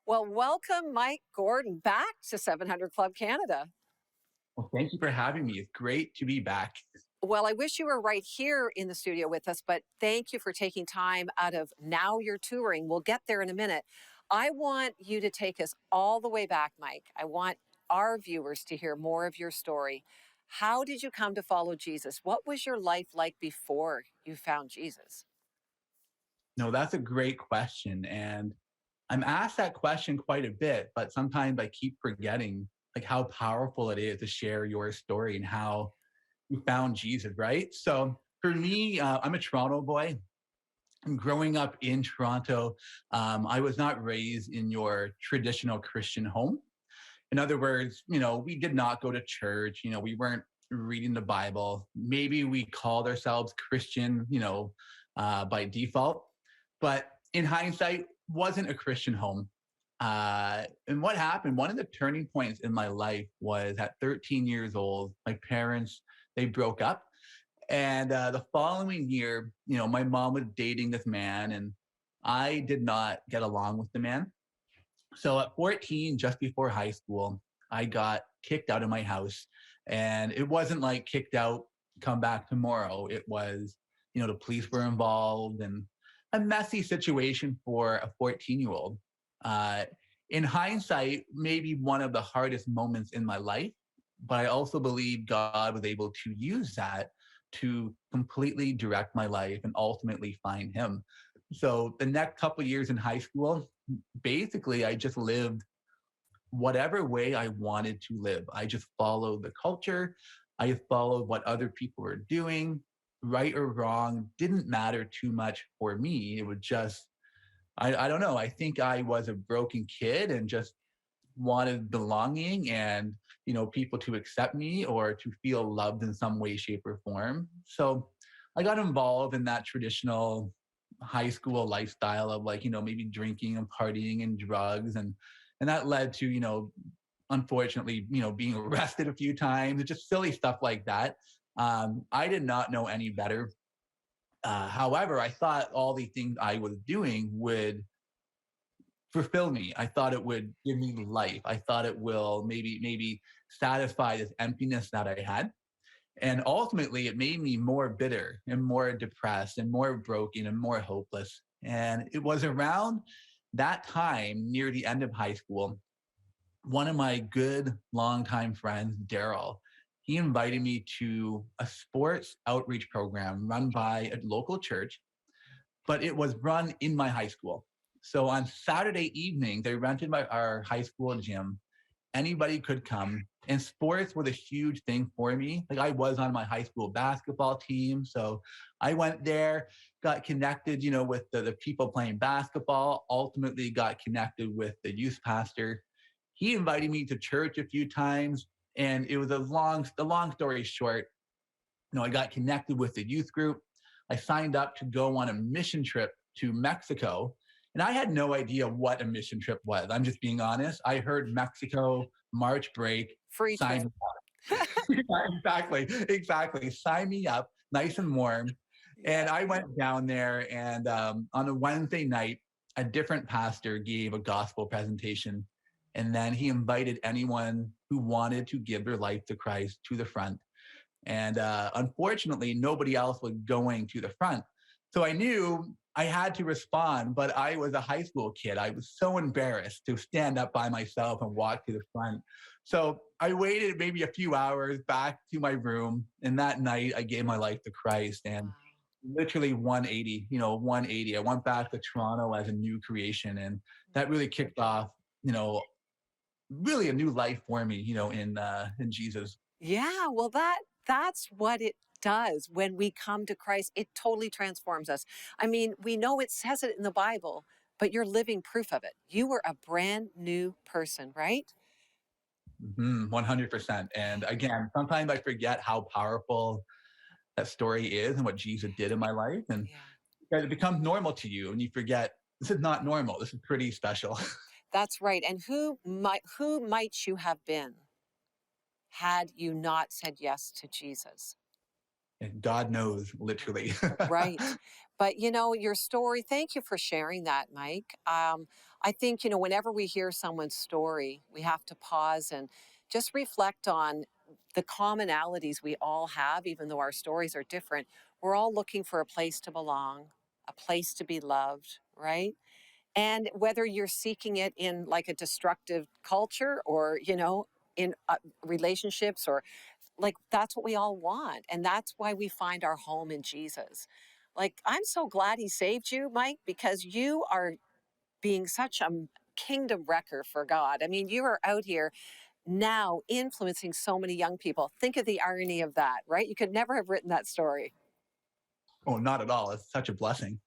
Well, welcome, Mike Gordon, back to 700 Club Canada. Well, thank you for having me. It's great to be back. Well, I wish you were right here in the studio with us, but thank you for taking time out of now you're touring. We'll get there in a minute. I want you to take us all the way back, Mike. I want our viewers to hear more of your story. How did you come to follow Jesus? What was your life like before you found Jesus? No, that's a great question. And I'm asked that question quite a bit, but sometimes I keep forgetting like how powerful it is to share your story and how you found Jesus, right? So for me, I'm a Toronto boy. And growing up in Toronto, I was not raised in your traditional Christian home. In other words, we did not go to church. We weren't reading the Bible. Maybe we called ourselves Christian, by default. But in hindsight, wasn't a Christian home. And what happened? One of the turning points in my life was at 13 years old. My parents they broke up, and the following year, my mom was dating this man, and I did not get along with the man. So at 14, just before high school, I got kicked out of my house. And it wasn't like kicked out, come back tomorrow. It was, the police were involved and a messy situation for a 14-year-old. Uh, in hindsight, maybe one of the hardest moments in my life, but I also believe God was able to use that to completely direct my life and ultimately find Him. So the next couple of years in high school, basically I just lived whatever way I wanted to live. I just followed the culture. I followed what other people were doing, right or wrong, didn't matter too much for me. It would just, I don't know. I think I was a broken kid and just wanted belonging and, people to accept me or to feel loved in some way, shape, or form. So I got involved in that traditional high school lifestyle of like, maybe drinking and partying and drugs. And that led to, unfortunately, being arrested a few times, just silly stuff like that. I did not know any better. However, I thought all the things I was doing would fulfill me. I thought it would give me life. I thought it will maybe satisfy this emptiness that I had. And ultimately, it made me more bitter and more depressed and more broken and more hopeless. And it was around that time, near the end of high school, one of my good longtime friends, Daryl, he invited me to a sports outreach program run by a local church, but it was run in my high school. So on Saturday evening, they rented our high school gym. Anybody could come. And sports was a huge thing for me. Like I was on my high school basketball team. So I went there, got connected, with the people playing basketball, ultimately got connected with the youth pastor. He invited me to church a few times. And it was the long story short, I got connected with the youth group. I signed up to go on a mission trip to Mexico. And I had no idea what a mission trip was. I'm just being honest. I heard Mexico, March break, Free sign trip. me up. Exactly. Sign me up, nice and warm. And Yeah. I went down there, and on a Wednesday night, a different pastor gave a gospel presentation. And then he invited anyone who wanted to give their life to Christ to the front. And unfortunately, nobody else was going to the front. So I knew I had to respond, but I was a high school kid. I was so embarrassed to stand up by myself and walk to the front. So I waited maybe a few hours back to my room. And that night, I gave my life to Christ and literally 180, 180. I went back to Toronto as a new creation. And that really kicked off, really a new life for me, in Jesus. Yeah, well that's what it does when we come to Christ. It totally transforms us. I mean, we know it says it in the Bible, but you're living proof of it. You were a brand new person, right? 100%. And again, sometimes I forget how powerful that story is and what Jesus did in my life. And Yeah. it becomes normal to you and you forget this is not normal. This is pretty special. That's right. And who might you have been had you not said yes to Jesus? And God knows, literally. Right. But your story, thank you for sharing that, Mike. I think, whenever we hear someone's story, we have to pause and just reflect on the commonalities we all have, even though our stories are different. We're all looking for a place to belong, a place to be loved, right? And whether you're seeking it in like a destructive culture or, in relationships, or like, that's what we all want. And that's why we find our home in Jesus. Like, I'm so glad he saved you, Mike, because you are being such a kingdom wrecker for God. I mean, you are out here now influencing so many young people. Think of the irony of that, right? You could never have written that story. Oh, not at all. It's such a blessing.